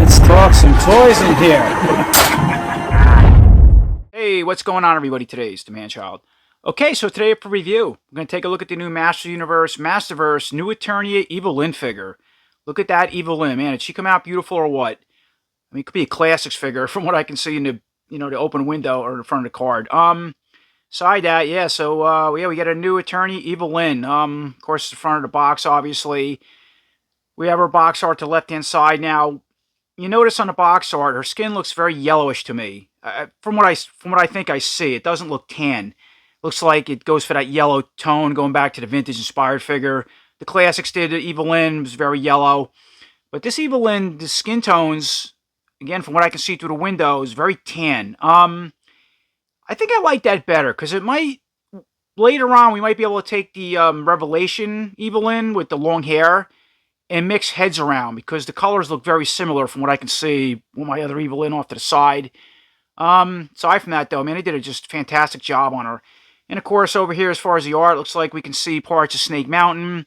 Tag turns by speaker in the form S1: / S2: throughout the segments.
S1: Let's talk some toys in here.
S2: Hey, what's going on, everybody? Today is the Man-Child. Okay, so today for review, we're going to take a look at the new Masterverse new Eternia Evil-Lyn figure. Look at that Evil-Lyn, man. Did she come out beautiful or what? I mean, it could be a classics figure from what I can see in the the open window or the front of the card. Side that, yeah. So yeah, we got a new Eternia Evil-Lyn. Of course, the front of the box, obviously. We have our box art to the left-hand side now. You notice on the box art, her skin looks very yellowish to me. From what I think I see, it doesn't look tan. Looks like it goes for that yellow tone, going back to the vintage inspired figure. The classics did Evil-Lyn, was very yellow, but this Evil-Lyn, the skin tones, again from what I can see through the window, is very tan. I think I like that better because it might later on we might be able to take the Revelation Evil-Lyn with the long hair and mix heads around because the colors look very similar from what I can see with my other Evil-Lyn off to the side. Aside from that, though, man, they did a just fantastic job on her. And, of course, over here, as far as the art, looks like we can see parts of Snake Mountain.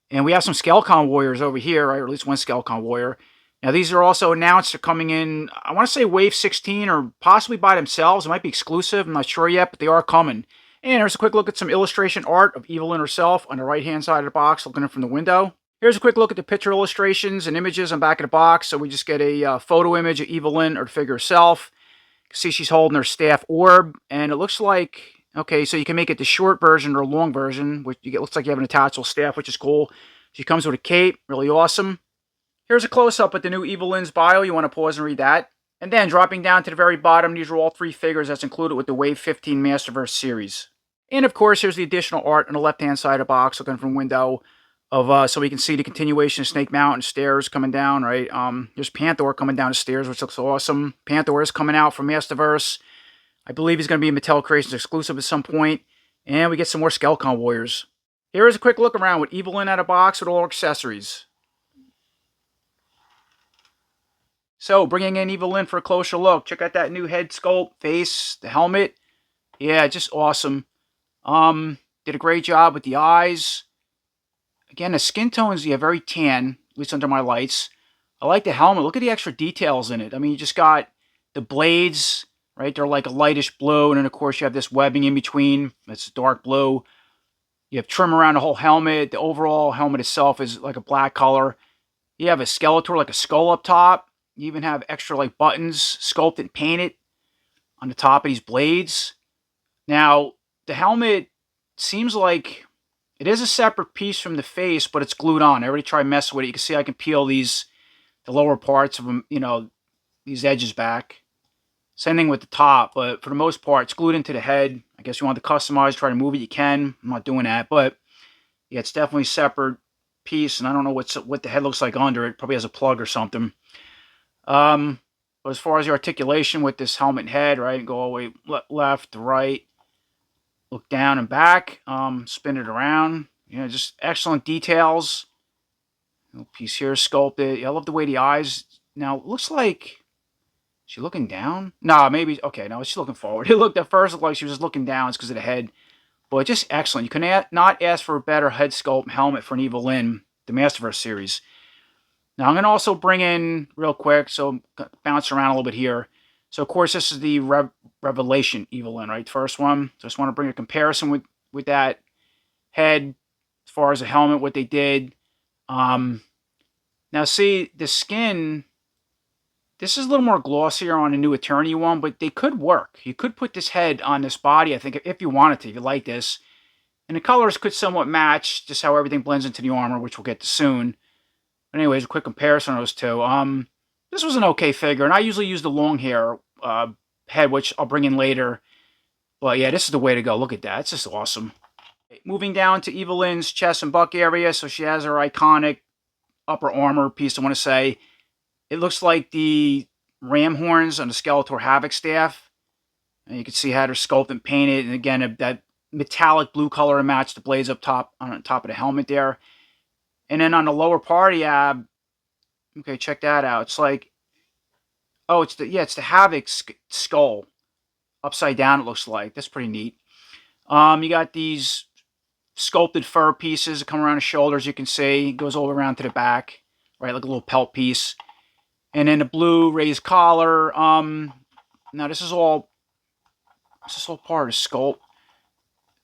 S2: And we have some Skeleton Warriors over here, right? Or at least one Skeleton Warrior. Now, these are also announced. They're coming in, I want to say Wave 16 or possibly by themselves. It might be exclusive. I'm not sure yet, but they are coming. And here's a quick look at some illustration art of Evil-Lyn herself on the right-hand side of the box, looking in from the window. Here's a quick look at the picture illustrations and images on the back of the box. So we just get a photo image of Evil-Lyn or the figure herself. You can see she's holding her staff orb, and it looks like, okay, so you can make it the short version or long version, which you get, looks like you have an attachable staff, which is cool. She comes with a cape, really awesome. Here's a close-up at the new Evil-Lyn's bio. You want to pause and read that. And then dropping down to the very bottom, these are all three figures that's included with the Wave 15 Masterverse series. And of course, here's the additional art on the left-hand side of the box, looking from window. So we can see the continuation of Snake Mountain stairs coming down, right? There's Panther coming down the stairs, which looks awesome. Panther is coming out from Masterverse. I believe he's going to be a Mattel Creations exclusive at some point. And we get some more Skeleton Warriors. Here is a quick look around with Evil-Lyn out of box with all accessories. So, bringing in Evil-Lyn for a closer look. Check out that new head sculpt, face, the helmet. Yeah, just awesome. Did a great job with the eyes. Again, the skin tones, yeah, very tan, at least under my lights. I like the helmet. Look at the extra details in it. I mean, you just got the blades, right? They're like a lightish blue, and then, of course, you have this webbing in between. It's dark blue. You have trim around the whole helmet. The overall helmet itself is like a black color. You have a Skeletor, like a skull up top. You even have extra, like, buttons sculpted and painted on the top of these blades. Now, the helmet seems like it is a separate piece from the face, but it's glued on. I already tried messing with it. You can see I can peel the lower parts of them, these edges back. Same thing with the top, but for the most part, it's glued into the head. I guess you want to customize, try to move it, you can. I'm not doing that, but yeah, it's definitely a separate piece, and I don't know what the head looks like under it. Probably has a plug or something. But as far as the articulation with this helmet and head, right, go all the way left to right. Look down and back, spin it around. Just excellent details. Little piece here sculpted. Yeah, I love the way the eyes. Now, it looks like, is she looking down? Nah, maybe, okay, no, she's looking forward. It looked at first looked like she was just looking down. It's because of the head. But just excellent. You can not ask for a better head sculpt and helmet for an Evil-Lyn, the Masterverse series. Now, I'm going to also bring in, real quick, so bounce around a little bit here. So, of course, this is the Revelation Evil-Lyn, right? First one. So, I just want to bring a comparison with that head as far as the helmet, what they did. Now, see, the skin, this is a little more glossier on the new Eternia one, but they could work. You could put this head on this body, I think, if you wanted to, if you like this. And the colors could somewhat match, just how everything blends into the armor, which we'll get to soon. But anyways, a quick comparison of those two. This was an okay figure, and I usually use the long hair head, which I'll bring in later. But yeah, this is the way to go. Look at that. It's just awesome. Moving down to Evil-Lyn's chest and butt area. So she has her iconic upper armor piece, I want to say. It looks like the ram horns on the Skeletor Havoc staff. And you can see how they're sculpted and painted. And again, that metallic blue color to match the blades up top on top of the helmet there. And then on the lower part, okay, check that out. It's like, oh, it's the Havoc skull. Upside down, it looks like. That's pretty neat. You got these sculpted fur pieces that come around the shoulders. You can see it goes all around to the back, right, like a little pelt piece. And then the blue raised collar. Now this is all part of the sculpt.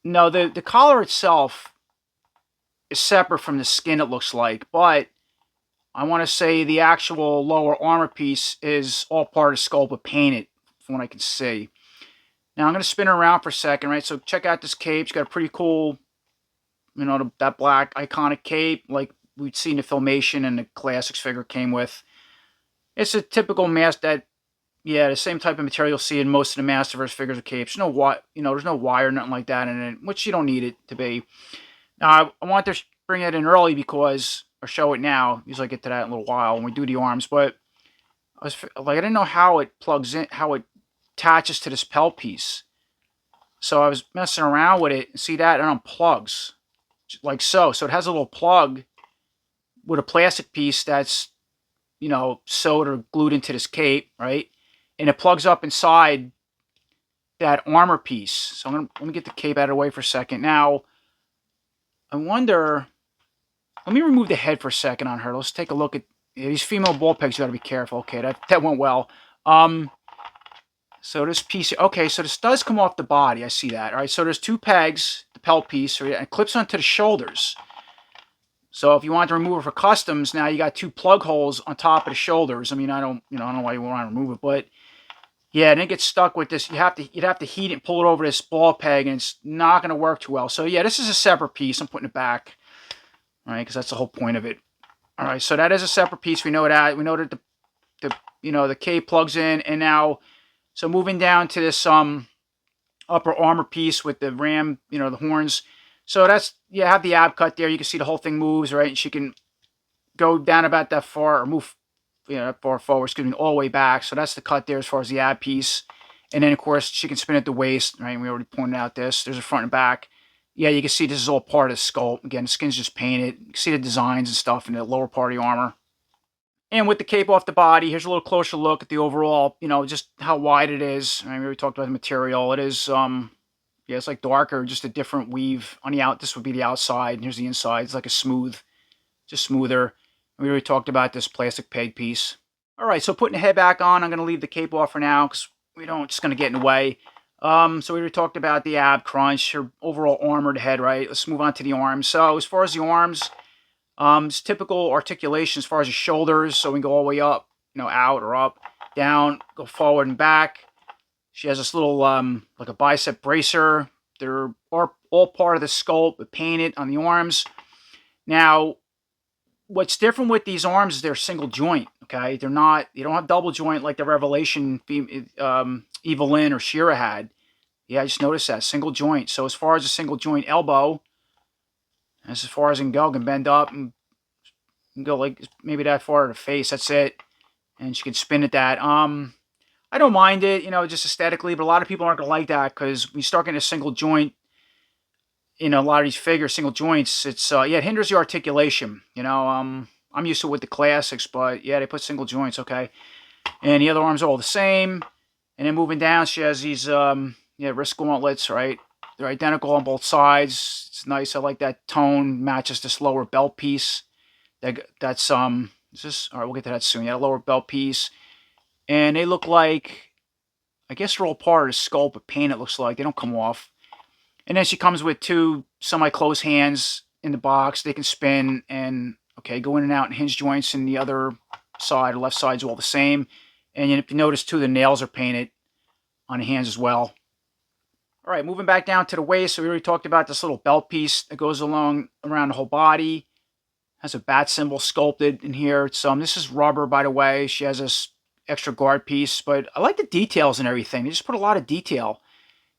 S2: No, the collar itself is separate from the skin, it looks like, but I want to say the actual lower armor piece is all part of the sculpt but painted, from what I can see. Now I'm going to spin her around for a second, right? So check out this cape. It's got a pretty cool, you know, that black iconic cape like we'd seen the Filmation and the Classics figure came with. It's a typical the same type of material you'll see in most of the Masterverse figures of capes. There's no wire, nothing like that in it, which you don't need it to be. Now, I want to bring it in early because, or show it now. Usually I get to that in a little while when we do the arms, but I didn't know how it plugs in, how it attaches to this pelt piece. So I was messing around with it. See that? It unplugs. Like so. So it has a little plug with a plastic piece that's, sewed or glued into this cape, right? And it plugs up inside that armor piece. So let me get the cape out of the way for a second. Now, I wonder, let me remove the head for a second on her. Let's take a look at these female ball pegs. You got to be careful. Okay, that went well. So this piece, okay, so this does come off the body. I see that. All right, so there's two pegs, the pelt piece, and it clips onto the shoulders. So if you want to remove it for customs, now you got two plug holes on top of the shoulders. I mean, I don't know why you want to remove it, but yeah, and it gets stuck with this. You'd have to heat it and pull it over this ball peg, and it's not going to work too well. So yeah, this is a separate piece. I'm putting it back, all right, because that's the whole point of it. All right, so that is a separate piece. We know that. We know that the cape plugs in, and now, so moving down to this upper armor piece with the ram, the horns. So that's, have the ab cut there. You can see the whole thing moves, right? And she can go down about that far, or move, that far forward, all the way back. So that's the cut there as far as the ab piece. And then, of course, she can spin at the waist, right? We already pointed out this. There's a front and back. Yeah, you can see this is all part of the sculpt. Again, the skin's just painted. You can see the designs and stuff in the lower part of the armor. And with the cape off the body, here's a little closer look at the overall, just how wide it is. I mean, we already talked about the material. It is, it's like darker, just a different weave on the out. This would be the outside, and here's the inside. It's like a just smoother. We already talked about this plastic peg piece. All right, so putting the head back on, I'm going to leave the cape off for now because it's going to get in the way. So we already talked about the ab crunch, her overall armored head, right? Let's move on to the arms. So as far as the arms, it's typical articulation as far as the shoulders. So we can go all the way up, out or up, down, go forward and back. She has this little, like a bicep bracer. They're all part of the sculpt, but painted on the arms. Now, what's different with these arms is they're single joint, okay? They don't have double joint like the Revelation Evil-Lyn or She-Ra had. Yeah, I just noticed that, single joint. So as far as a single joint elbow, as far as it can go, can bend up and go like maybe that far to the face, that's it. And she can spin at that. I don't mind it, just aesthetically, but a lot of people aren't going to like that because when you start getting a single joint, a lot of these figures, single joints, it's, it hinders the articulation, I'm used to it with the Classics, but yeah, they put single joints, okay. And the other arms are all the same. And then moving down, she has these, wrist gauntlets, right? They're identical on both sides. It's nice. I like that tone. Matches this lower belt piece. That's, is this, all right, we'll get to that soon. Yeah, lower belt piece. And they look like, I guess they're all part of the sculpt, but paint, it looks like. They don't come off. And then she comes with two semi-closed hands in the box. They can spin and, go in and out, and hinge joints in the other side, or left side's all the same. And if you notice, too, the nails are painted on the hands as well. All right, moving back down to the waist. So we already talked about this little belt piece that goes around the whole body. Has a bat symbol sculpted in here. It's this is rubber, by the way. She has this extra guard piece, but I like the details and everything. They just put a lot of detail.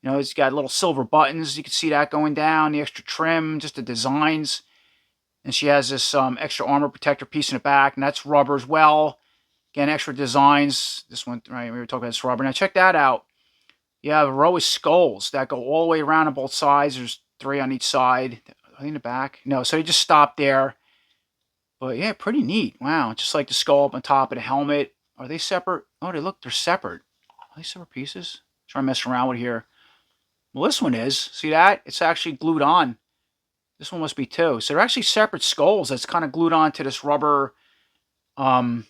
S2: It's got little silver buttons. You can see that going down. The extra trim, just the designs. And she has this extra armor protector piece in the back, and that's rubber as well. Again, extra designs. This one, right? We were talking about this rubber. Now check that out. You have a row of skulls that go all the way around on both sides. There's 3 on each side. Are they in the back? No, so they just stop there. But yeah, pretty neat. Wow, just like the skull up on top of the helmet. Are they separate? Oh, they're separate. Are they separate pieces? Try to mess around with here. Well, this one is. See that? It's actually glued on. This one must be too. So they're actually separate skulls that's kind of glued onto this rubber, yeah,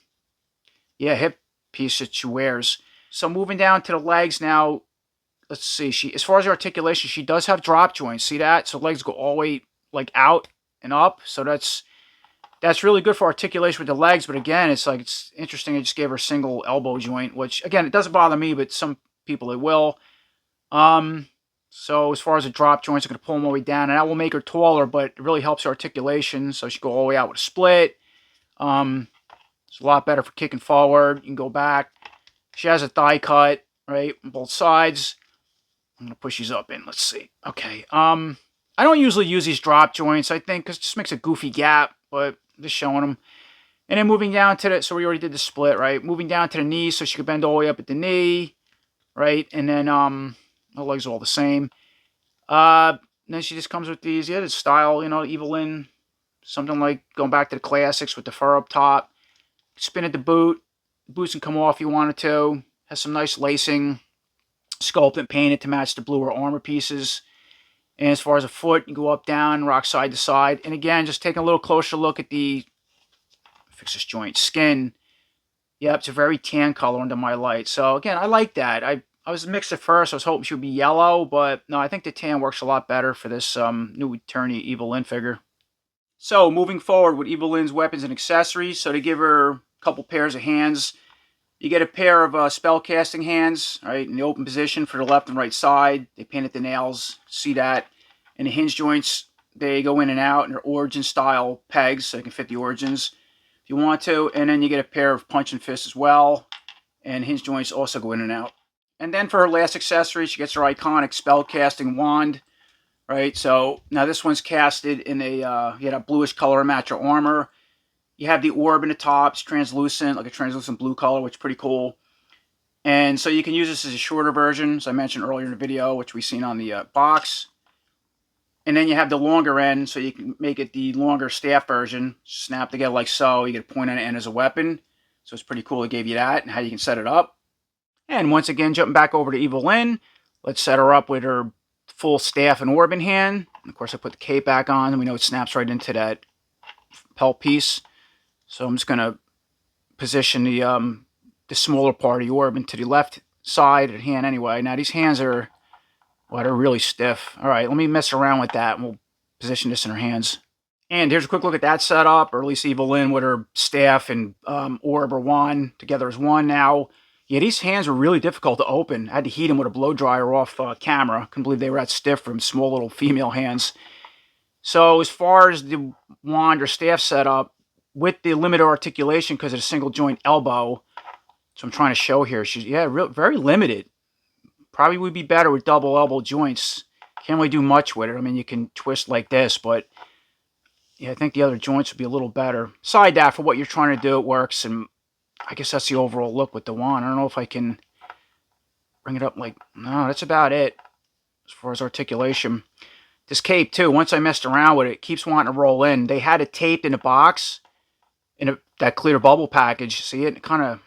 S2: hip piece that she wears. So moving down to the legs now, let's see. As far as her articulation, she does have drop joints. See that? So legs go all the way like out and up. So that's really good for articulation with the legs. But again, it's interesting. I just gave her a single elbow joint, which again, it doesn't bother me, but some people it will. So as far as the drop joints, I'm going to pull them all the way down, and that will make her taller, but it really helps her articulation. So she can go all the way out with a split. It's a lot better for kicking forward. You can go back. She has a thigh cut, right, on both sides. I'm going to push these up in. Let's see. Okay. I don't usually use these drop joints, I think, because it just makes a goofy gap, but I'm just showing them. And then moving down to the, so we already did the split, right? Moving down to the knee so she can bend all the way up at the knee, right? And then her legs are all the same. Then she just comes with these, yeah, the style, you know, Evil-Lyn, something like going back to the classics with the fur up top. Spin at the boot. The boots can come off if you wanted to. Has some nice lacing, sculpt and painted to match the bluer armor pieces. And as far as the foot, you go up, down, rock side to side. And again, just taking a little closer look at the, fix this joint, skin. Yep, it's a very tan color under my light. So again, I like that. I was mixed at first. I was hoping she would be yellow, but no, I think the tan works a lot better for this new Eternia Evil-Lyn figure. So moving forward with Evil-Lyn's weapons and accessories. So to give her a couple pairs of hands, you get a pair of spellcasting hands, right, in the open position for the left and right side. They painted the nails, see that. And the hinge joints, they go in and out, and they're origin style pegs, so they can fit the origins if you want to. And then you get a pair of punch and fist as well, and hinge joints also go in and out. And then for her last accessory, she gets her iconic spellcasting wand, right? So now this one's casted in a bluish color to match her armor. You have the orb in the top. It's translucent, like a translucent blue color, which is pretty cool. And so you can use this as a shorter version, as I mentioned earlier in the video, which we've seen on the box. And then you have the longer end, so you can make it the longer staff version. Snap together like so. You get a point on the end as a weapon. So it's pretty cool. It gave you that and how you can set it up. And once again, jumping back over to Evil-Lyn, let's set her up with her full staff and orb in hand. And of course, I put the cape back on, and we know it snaps right into that pelt piece. So I'm just going to position the smaller part of the orb into the left side of the hand anyway. Now these hands are, well, they're really stiff. All right, let me mess around with that, and we'll position this in her hands. And here's a quick look at that setup, or at least Evil-Lyn with her staff and orb or wand together as one now. Yeah, these hands were really difficult to open. I had to heat them with a blow dryer off camera. Couldn't believe they were that stiff from small little female hands. So as far as the wand or staff setup, with the limited articulation because of the single joint elbow, so I'm trying to show here, she's, very limited. Probably would be better with double elbow joints. Can't really do much with it. I mean, you can twist like this, but yeah, I think the other joints would be a little better. Aside that, for what you're trying to do, it works, and I guess that's the overall look with the wand. I don't know if I can bring it up like, no, that's about it as far as articulation. This cape, too, once I messed around with it, it keeps wanting to roll in. They had it taped in a box, in that clear bubble package. See it? It kind of,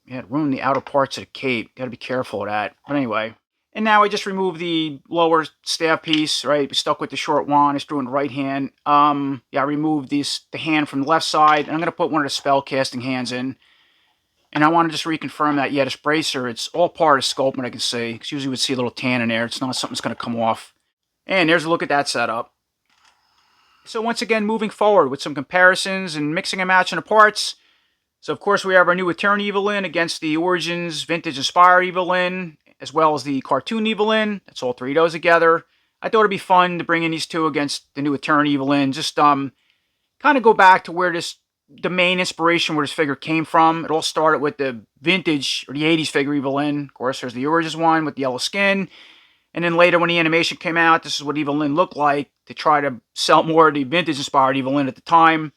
S2: it ruined the outer parts of the cape. Got to be careful of that. But anyway. And now I just removed the lower staff piece, right? Stuck with the short wand. It's doing the right hand. I removed the hand from the left side. And I'm going to put one of the spellcasting hands in. And I want to just reconfirm that, yeah, this bracer, it's all part of sculpting, I can see. Because usually we would see a little tan in there. It's not something that's going to come off. And there's a look at that setup. So once again, moving forward with some comparisons and mixing and matching the parts. So of course we have our new Eternia Evil-Lyn against the Origins Vintage Inspired Evil-Lyn, as well as the Cartoon Evil-Lyn. That's all three of those together. I thought it'd be fun to bring in these two against the new Eternia Evil-Lyn. Just kind of go back to where the main inspiration where this figure came from. It all started with the vintage, or the 80s figure Evil-Lyn. Of course, there's the Origins one with the yellow skin. And then later when the animation came out, this is what Evil-Lyn looked like to try to sell more of the vintage-inspired Evil-Lyn at the time.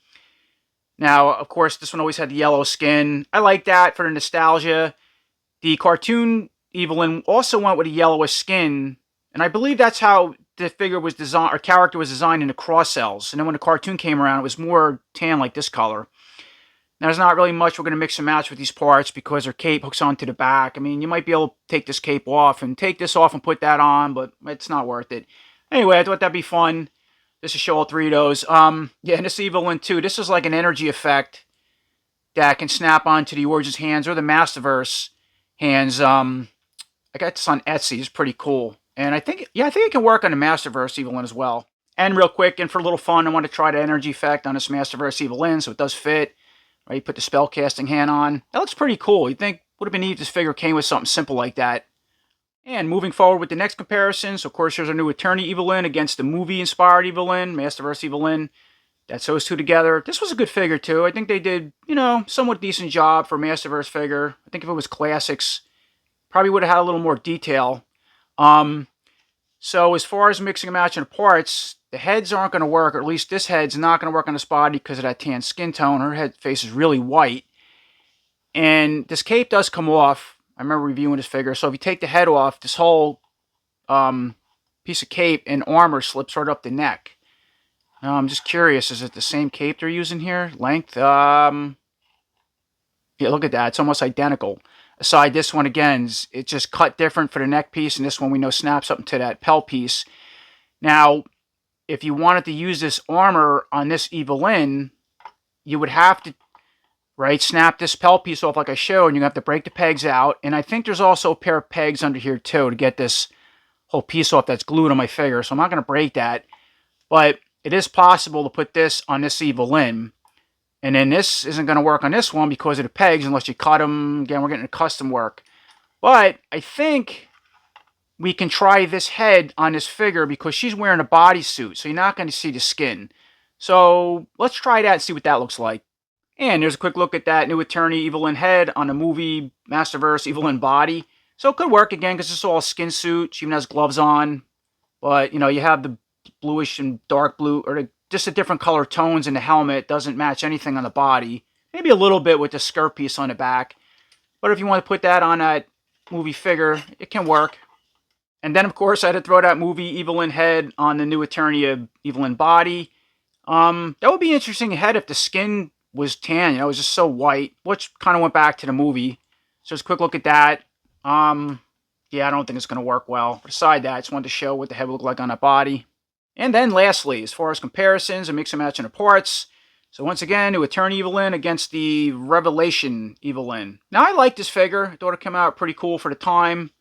S2: Now, of course, this one always had the yellow skin. I like that for the nostalgia. The cartoon Evil-Lyn also went with a yellowish skin. And I believe that's how the figure was designed, or character was designed in the cross cells. And then when the cartoon came around, it was more tan like this color. Now, there's not really much we're going to mix and match with these parts because their cape hooks onto the back. I mean, you might be able to take this cape off and take this off and put that on, but it's not worth it. Anyway, I thought that'd be fun This is show all three of those. Yeah, and this Evil-Lyn too. This is like an energy effect that can snap onto the Origins hands or the Masterverse hands. I got this on Etsy. It's pretty cool. And I think it can work on the Masterverse Evil-Lyn as well. And real quick, and for a little fun, I want to try the energy effect on this Masterverse Evil-Lyn, so it does fit. Right, you put the spellcasting hand on. That looks pretty cool. You'd think would have been neat if this figure came with something simple like that. And moving forward with the next comparison, so of course here's our new Eternia Evil-Lyn against the movie-inspired Evil-Lyn, Masterverse Evil-Lyn. That's those two together. This was a good figure too. I think they did, somewhat decent job for a Masterverse figure. I think if it was classics, probably would have had a little more detail. So as far as mixing and matching the parts, the heads aren't going to work, or at least this head's not going to work on this body because of that tan skin tone. Her head face is really white. And this cape does come off. I remember reviewing this figure. So if you take the head off, this whole piece of cape and armor slips right up the neck. Now, I'm just curious, is it the same cape they're using here? Length? Yeah, look at that. It's almost identical. Aside this one, again, it's just cut different for the neck piece, and this one we know snaps up into that pelt piece. Now, if you wanted to use this armor on this Evil-Lyn, you would have to, snap this pelt piece off like I showed, and you have to break the pegs out. And I think there's also a pair of pegs under here, too, to get this whole piece off that's glued on my figure. So I'm not going to break that. But it is possible to put this on this Evil-Lyn. And then this isn't going to work on this one because of the pegs, unless you cut them. Again, we're getting a custom work. But I think we can try this head on this figure because she's wearing a bodysuit, so you're not going to see the skin. So let's try that and see what that looks like. And there's a quick look at that new Eternia Evil-Lyn head on the movie Masterverse Evil-Lyn body. So it could work again because it's all a skin suit. She even has gloves on. But, you have the bluish and dark blue, or just the different color tones in the helmet. Doesn't match anything on the body. Maybe a little bit with the skirt piece on the back. But if you want to put that on that movie figure, it can work. And then, of course, I had to throw that movie Evil-Lyn head on the new Eternia Evil-Lyn body. That would be interesting head if the skin was tan. It was just so white, which kind of went back to the movie. So just a quick look at that. Yeah, I don't think it's going to work well. But aside that, I just wanted to show what the head would look like on that body. And then lastly, as far as comparisons and mix and matching the parts. So once again, new Eternia Evil-Lyn against the Revelation Evil-Lyn. Now, I like this figure. I thought it came out pretty cool for the time.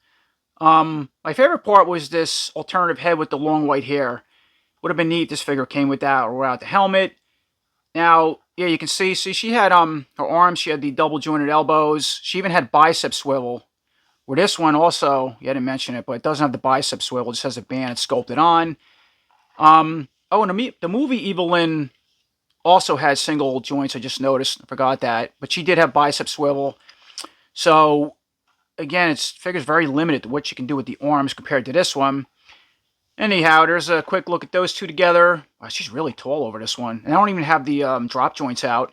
S2: My favorite part was this alternative head with the long white hair. Would have been neat if this figure came with that or without the helmet. Now, yeah, you can see she had her arms, she had the double jointed elbows. She even had bicep swivel. Where this one also, you didn't mention it, but it doesn't have the bicep swivel. It just has a band it's sculpted on. And the movie Evil-Lyn also had single joints. I just noticed. I forgot that. But she did have bicep swivel. So, again, it's figure's very limited to what you can do with the arms compared to this one. Anyhow, there's a quick look at those two together. Wow, she's really tall over this one. And I don't even have the drop joints out.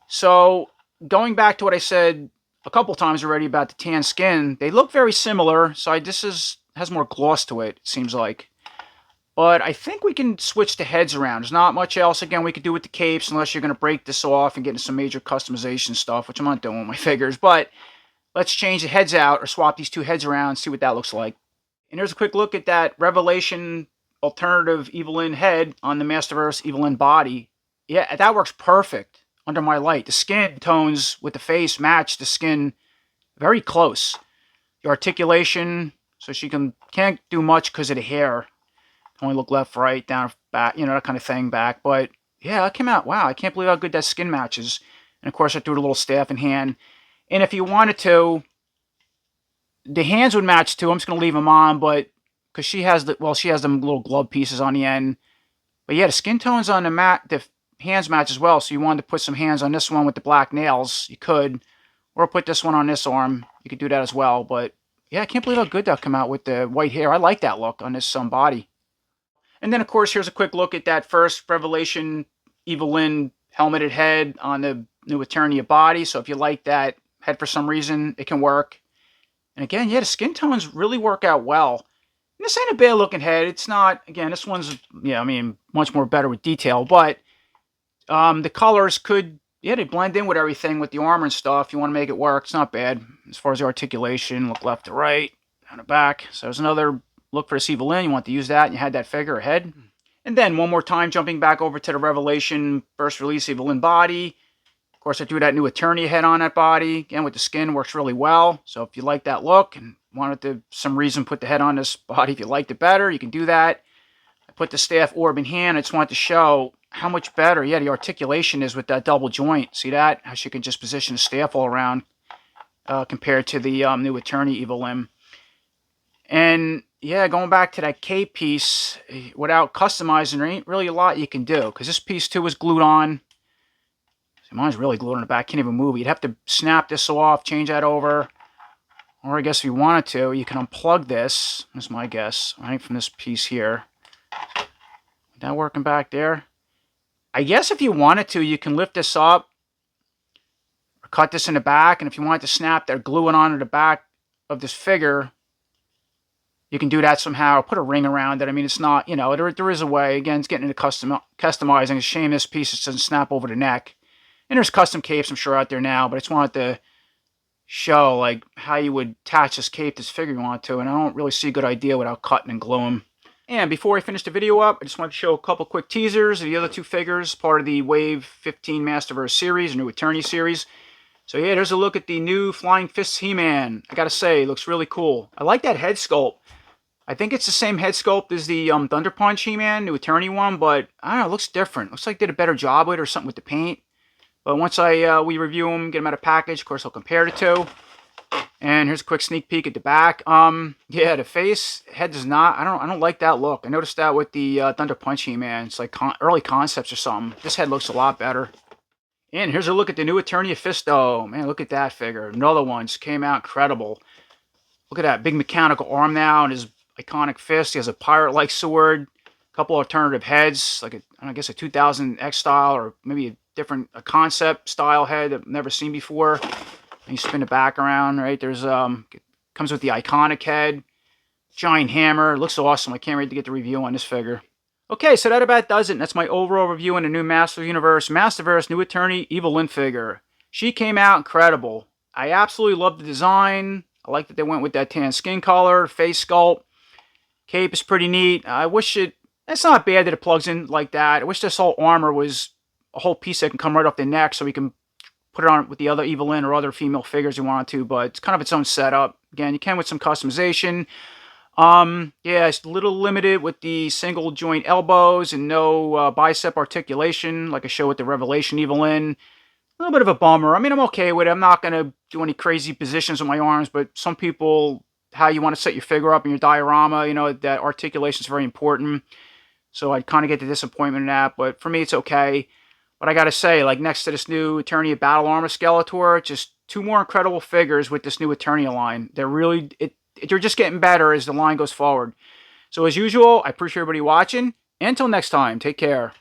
S2: So, going back to what I said a couple times already about the tan skin, they look very similar. So, this has more gloss to it, it seems like. But I think we can switch the heads around. There's not much else, again, we could do with the capes unless you're going to break this off and get into some major customization stuff, which I'm not doing with my figures. But let's change the heads out or swap these two heads around and see what that looks like. And here's a quick look at that Revelation alternative Evil-Lyn head on the Masterverse Evil-Lyn body. Yeah, that works perfect under my light. The skin tones with the face match the skin very close. The articulation, so she can't do much because of the hair. Only look left, right, down, back, that kind of thing back. But yeah, that came out. Wow, I can't believe how good that skin matches. And of course, I threw the little staff in hand. And if you wanted to, the hands would match too. I'm just going to leave them on, but because she has them little glove pieces on the end. But yeah, the skin tones on the hands match as well. So you wanted to put some hands on this one with the black nails, you could. Or put this one on this arm. You could do that as well. But yeah, I can't believe how good that came out with the white hair. I like that look on this body. And then, of course, here's a quick look at that first Revelation Evil-Lyn helmeted head on the new Eternia body. So if you like that head for some reason, it can work. And again, yeah, the skin tones really work out well. And this ain't a bad looking head. It's not, again, this one's, much more better with detail. But the colors could, they blend in with everything with the armor and stuff. If you want to make it work, it's not bad. As far as the articulation, look left to right, down to back. So there's another look for this Evil-Lyn. You want to use that, and you had that figure ahead. And And then one more time, jumping back over to the Revelation first release Evil-Lyn body. Of course, I threw that new Eternia head on that body. Again, with the skin, works really well. So if you like that look and wanted to, some reason, put the head on this body, if you liked it better, you can do that. I put the staff orb in hand. I just wanted to show how much better, yeah, the articulation is with that double joint. See that? How she can just position the staff all around compared to the new Eternia Evil-Lyn. And yeah, going back to that cape piece, without customizing, there ain't really a lot you can do. Because this piece too is glued on. See, mine's really glued on the back. Can't even move it. You'd have to snap this off, change that over. Or I guess if you wanted to, you can unplug this. That's my guess. Right from this piece here. Is that working back there? I guess if you wanted to, you can lift this up. Or cut this in the back. And if you wanted to snap that, glue it onto the back of this figure, you can do that somehow. Put a ring around it. I mean, it's not, you know, there is a way. Again, it's getting into customizing. It's a shame this piece doesn't snap over the neck. And there's custom capes, I'm sure, out there now. But I just wanted to show, like, how you would attach this cape to this figure you want to. And I don't really see a good idea without cutting and gluing. And before I finish the video up, I just want to show a couple quick teasers of the other two figures, part of the Wave 15 Masterverse series, new Eternia series. So yeah, there's a look at the new Flying Fists He-Man. I gotta say, it looks really cool. I like that head sculpt. I think it's the same head sculpt as the Thunder Punch He-Man, new Eternia one, but I don't know, it looks different. Looks like they did a better job with it or something with the paint. But once we review them, get them out of package, of course I'll compare the two. And here's a quick sneak peek at the back. Yeah, the face, head does not, I don't like that look. I noticed that with the Thunder Punch He-Man. It's like early concepts or something. This head looks a lot better. And here's a look at the new Eternia Fisto. Man, look at that figure. Another one just came out incredible. Look at that big mechanical arm now and his iconic fist. He has a pirate-like sword, a couple alternative heads, like I guess a 2000X style or maybe a different concept style head that I've never seen before. And you spin it back around, right? There's comes with the iconic head, giant hammer. It looks awesome. I can't wait to get the review on this figure. Okay, so that about does it. That's my overall review on the new Masterverse new Eternia Evil-Lyn figure. She came out incredible. I absolutely love the design. I like that they went with that tan skin color, face sculpt. Cape is pretty neat. I wish it's not bad that it plugs in like that. I wish this whole armor was a whole piece that can come right off the neck so we can put it on with the other Evil-Lyn or other female figures you want to, but it's kind of its own setup. Again, you can with some customization. Yeah, it's a little limited with the single joint elbows and no bicep articulation like I showed with the Revelation Evil-Lyn. A little bit of a bummer. I mean, I'm okay with it. I'm not going to do any crazy positions with my arms, but some people, how you want to set your figure up in your diorama, you know, that articulation is very important. So I'd kind of get the disappointment in that, but for me, it's okay. But I got to say, like, next to this new Eternia Battle Armor Skeletor, just two more incredible figures with this new Eternia line. They're really, they're just getting better as the line goes forward. So as usual, I appreciate everybody watching. Until next time, take care.